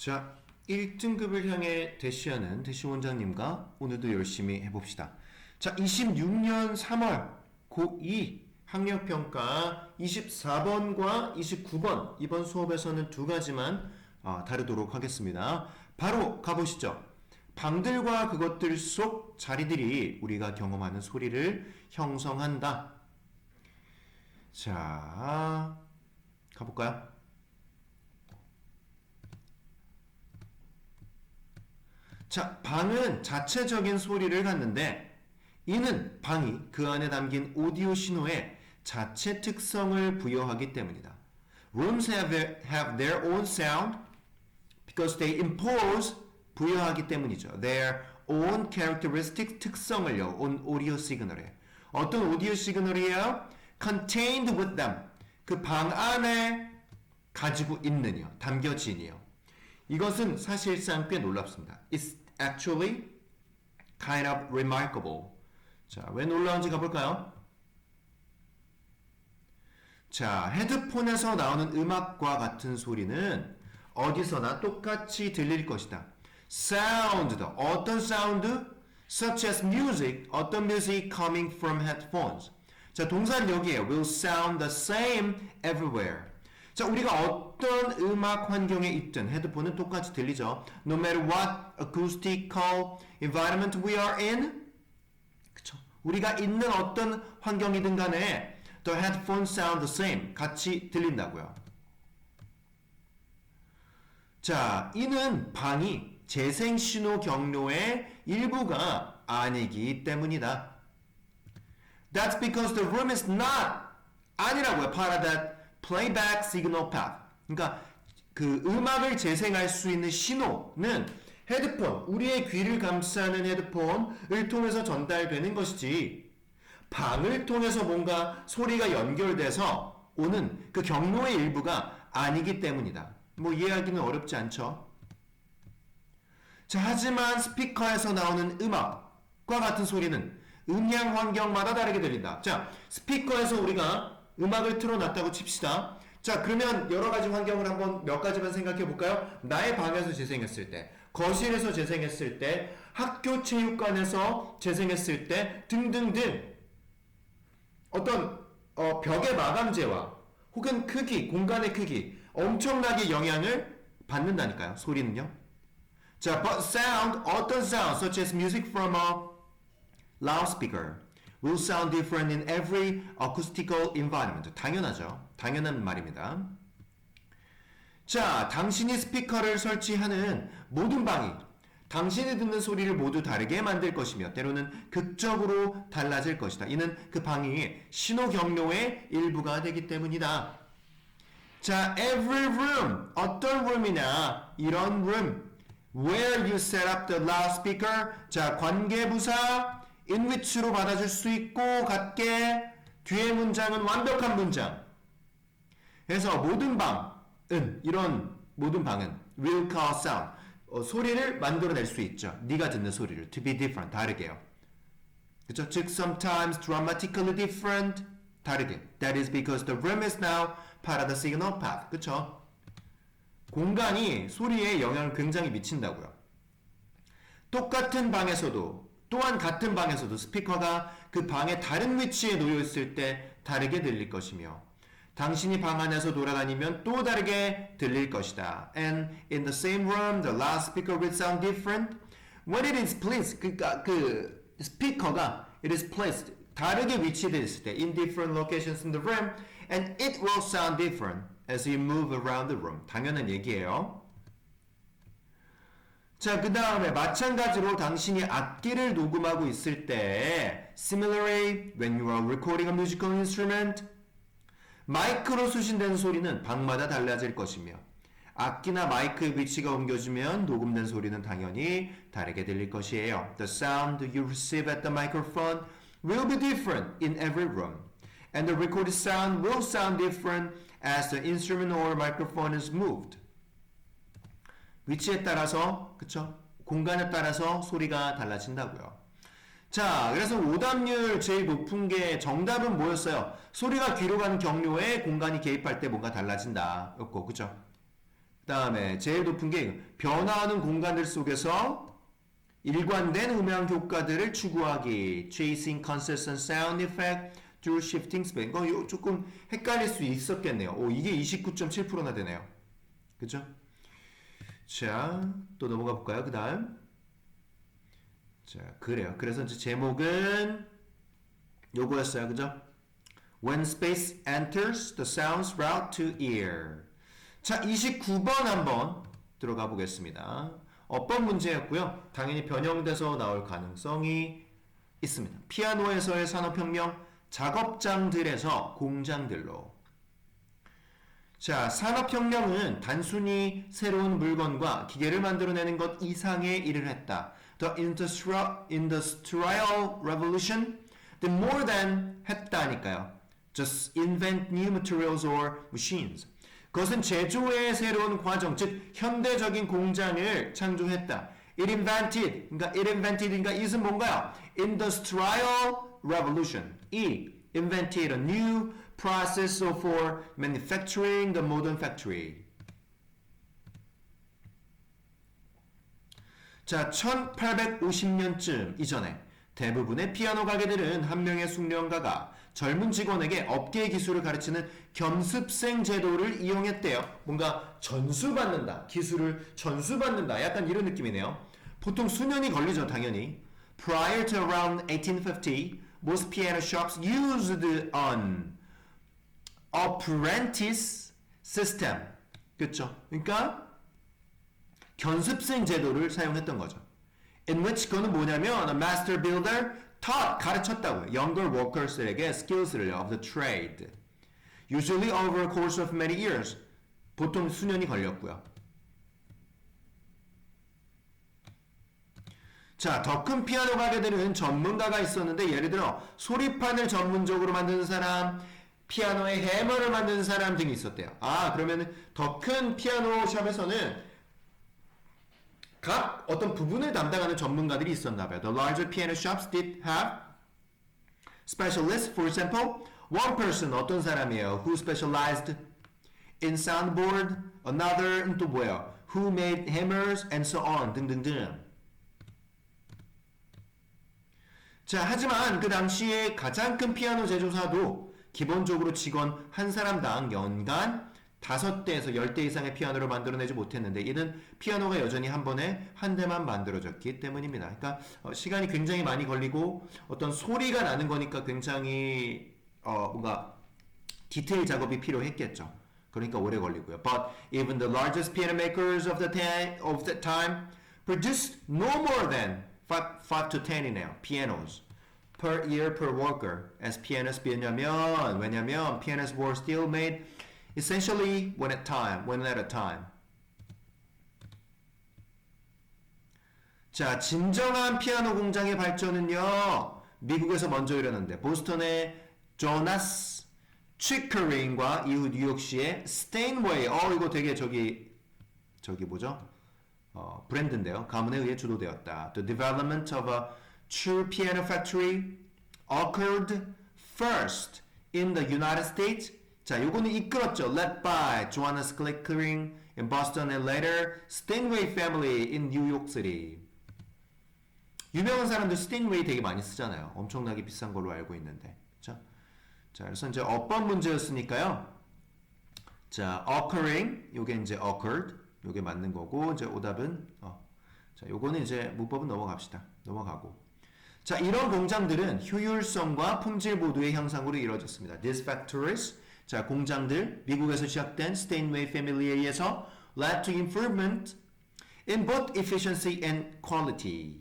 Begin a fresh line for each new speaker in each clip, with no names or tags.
자, 1등급을 향해 대시하는 대시 원장님과 오늘도 열심히 해봅시다. 자, 26년 3월 고2 학력평가 24번과 29번 이번 수업에서는 두 가지만 다루도록 하겠습니다. 바로 가보시죠. 방들과 그것들 속 자리들이 우리가 경험하는 소리를 형성한다. 자, 가볼까요? 자, 방은 자체적인 소리를 갖는데 이는 방이 그 안에 담긴 오디오 신호에 자체 특성을 부여하기 때문이다. Rooms have their own sound because they impose 부여하기 때문이죠. Their own characteristic 특성을요. on audio signal에. 어떤 오디오 시그널이에요? Contained with them. 그 방 안에 가지고 있느냐, 담겨지니요. 이것은 사실상 꽤 놀랍습니다. It's actually kind of remarkable. 자, 왜 놀라운지 가볼까요? 자, 헤드폰에서 나오는 음악과 같은 소리는 어디서나 똑같이 들릴 것이다. Sound, 어떤 사운드? Such as music, 어떤 music coming from headphones. 자, 동사는 여기에요. Will sound the same everywhere. 자, 우리가 어떤 음악 환경에 있든 헤드폰은 똑같이 들리죠. No matter what acoustical environment we are in. 그쵸? 우리가 있는 어떤 환경이든 간에 the headphones sound the same. 같이 들린다고요. 자, 이는 방이 재생신호 경로의 일부가 아니기 때문이다. That's because the room is not 아니라고요. part of that playback signal path. 그러니까 그 음악을 재생할 수 있는 신호는 헤드폰, 우리의 귀를 감싸는 헤드폰을 통해서 전달되는 것이지 방을 통해서 뭔가 소리가 연결돼서 오는 그 경로의 일부가 아니기 때문이다. 뭐 이해하기는 어렵지 않죠? 자, 하지만 스피커에서 나오는 음악과 같은 소리는 음향 환경마다 다르게 들린다. 자, 스피커에서 우리가 음악을 틀어놨다고 칩시다. 자, 그러면 여러 가지 환경을 한번 몇 가지만 생각해 볼까요? 나의 방에서 재생했을 때, 거실에서 재생했을 때, 학교 체육관에서 재생했을 때 등등등 어떤 벽의 마감재와 혹은 크기, 공간의 크기 엄청나게 영향을 받는다니까요. 소리는요. 자, but sound, 어떤 sound such as music from a loudspeaker will sound different in every acoustical environment. 당연하죠. 당연한 말입니다. 자, 당신이 스피커를 설치하는 모든 방이 당신이 듣는 소리를 모두 다르게 만들 것이며 때로는 극적으로 달라질 것이다. 이는 그 방이 신호 경로의 일부가 되기 때문이다. 자, every room, 어떤 room이냐, 이런 room, where you set up the loudspeaker, 자, 관계부사, in which로 받아줄 수 있고 같게 뒤에 문장은 완벽한 문장. 그래서 모든 방은 이런 모든 방은 will cause sound 소리를 만들어낼 수 있죠. 네가 듣는 소리를 to be different 다르게요. 그렇죠? 즉 sometimes dramatically different 다르게. That is because the room is now part of the signal path. 그렇죠? 공간이 소리에 영향을 굉장히 미친다고요. 똑같은 방에서도 또한 같은 방에서도 스피커가 그 방의 다른 위치에 놓여 있을 때 다르게 들릴 것이며 당신이 방 안에서 돌아다니면 또 다르게 들릴 것이다. And in the same room, the loudspeaker will sound different. When it is placed, 그러니까 그 스피커가 it is placed 다르게 위치되어 있을 때 in different locations in the room, and it will sound different as you move around the room. 당연한 얘기예요. 자, 그 다음에 마찬가지로 당신이 악기를 녹음하고 있을 때 similarly, when you are recording a musical instrument 마이크로 수신되는 소리는 방마다 달라질 것이며 악기나 마이크의 위치가 옮겨지면 녹음된 소리는 당연히 다르게 들릴 것이에요. The sound you receive at the microphone will be different in every room and the recorded sound will sound different as the instrument or microphone is moved. 위치에 따라서, 그쵸? 공간에 따라서 소리가 달라진다고요. 자, 그래서 오답률 제일 높은 게 정답은 뭐였어요? 소리가 귀로 가는 경로에 공간이 개입할 때 뭔가 달라진다. 였고, 그쵸? 다음에 제일 높은 게 변화하는 공간들 속에서 일관된 음향 효과들을 추구하기. Chasing consistent sound effect through shifting space. 이거 조금 헷갈릴 수 있었겠네요. 오, 이게 29.7%나 되네요. 그죠? 자, 또 넘어가 볼까요? 그 다음. 자, 그래요. 그래서 이제 제목은 요거였어요. 그죠? When space enters the sound's route to ear. 자, 29번 한번 들어가 보겠습니다. 어법 문제였고요. 당연히 변형돼서 나올 가능성이 있습니다. 피아노에서의 산업혁명, 작업장들에서 공장들로. 자, 산업혁명은 단순히 새로운 물건과 기계를 만들어내는 것 이상의 일을 했다. The Industrial Revolution did more than 했다니까요. Just invent new materials or machines. 그것은 제조의 새로운 과정, 즉 현대적인 공장을 창조했다. It invented인가 it은 뭔가요? Industrial Revolution. invented a new process for manufacturing the modern factory. 자, 1850년쯤 이전에 대부분의 피아노 가게들은 한 명의 숙련가가 젊은 직원에게 업계 기술을 가르치는 겸습생 제도를 이용했대요. 뭔가 전수받는다. 기술을 전수받는다. 약간 이런 느낌이네요. 보통 수년이 걸리죠, 당연히. Prior to around 1850, most piano shops used an apprentice system. 그렇죠? 그러니까 견습생 제도를 사용했던 거죠. In which 그거는 뭐냐면 a master builder taught, 가르쳤다고요. younger workers에게 skills를 of the trade. Usually over a course of many years. 보통 수년이 걸렸고요. 자, 더 큰 피아노 가게들은 전문가가 있었는데 예를 들어 소리판을 전문적으로 만드는 사람, 피아노의 해머를 만드는 사람 등이 있었대요. 아, 그러면 더 큰 피아노 샵에서는 각 어떤 부분을 담당하는 전문가들이 있었나 봐요. The larger piano shops did have specialists. For example, one person, 어떤 사람이에요? Who specialized in soundboard, another 또 뭐예요? Who made hammers and so on 등등등. 자, 하지만 그 당시에 가장 큰 피아노 제조사도 기본적으로 직원 한 사람당 연간 5대에서 10대 이상의 피아노를 만들어내지 못했는데 이는 피아노가 여전히 한 번에 한 대만 만들어졌기 때문입니다. 그러니까 시간이 굉장히 많이 걸리고 어떤 소리가 나는 거니까 굉장히 뭔가 디테일 작업이 필요했겠죠. 그러니까 오래 걸리고요. But even the largest piano makers of the time produced no more than 5 to 10이네요. pianos per year per worker. as pianists 왜냐면 pianists were still made essentially one at a time. 자, 진정한 피아노 공장의 발전은요, 미국에서 먼저 일어났는데, 보스턴의 조나스 치커링과 이후 뉴욕시의 스테인웨이, 이거 되게 저기 뭐죠? 브랜드인데요. 가문에 의해 주도되었다. The development of a true piano factory occurred first in the United States. 자, 요거는 이끌었죠. Led by Johannes Chickering in Boston and later Steinway family in New York City. 유명한 사람들 스테인웨이 되게 많이 쓰잖아요. 엄청나게 비싼 걸로 알고 있는데. 자, 그래서 이제 어법 문제였으니까요. 자, occurring, 요게 이제 occurred, 요게 맞는 거고, 이제 오답은, 자, 요거는 이제 문법은 넘어가고. 자, 이런 공장들은 효율성과 품질 모두의 향상으로 이루어졌습니다. These factories, 자, 공장들, 미국에서 시작된 스테인웨이 패밀리에 의해서 led to improvement in both efficiency and quality.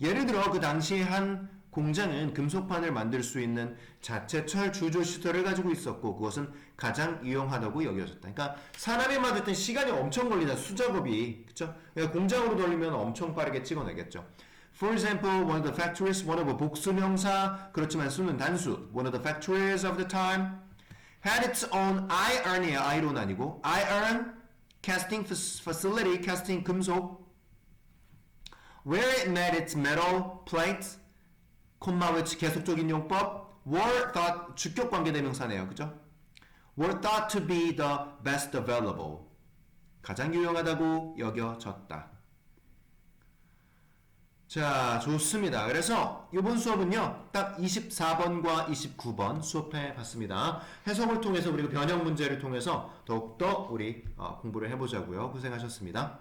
예를 들어 그 당시에 한 공장은 금속판을 만들 수 있는 자체철 주조 시설을 가지고 있었고 그것은 가장 유용하다고 여겨졌다. 그러니까 사람이 만들 때 시간이 엄청 걸리다. 수작업이. 그쵸? 그러니까 공장으로 돌리면 엄청 빠르게 찍어내겠죠. For example, one of the factories, one of a 복수명사, 그렇지만 수는 단수. One of the factories of the time had its own iron이에요. 아이론 아니고 iron casting facility, casting 금속 where it made its metal plates 콤마 which 계속적인 용법 were thought 주격 관계 대명사네요. 그죠? were thought to be the best available. 가장 유용하다고 여겨졌다. 자, 좋습니다. 그래서 이번 수업은요, 딱 24번과 29번 수업해 봤습니다. 해석을 통해서 그리고 변형 문제를 통해서 더욱더 우리 공부를 해보자고요. 고생하셨습니다.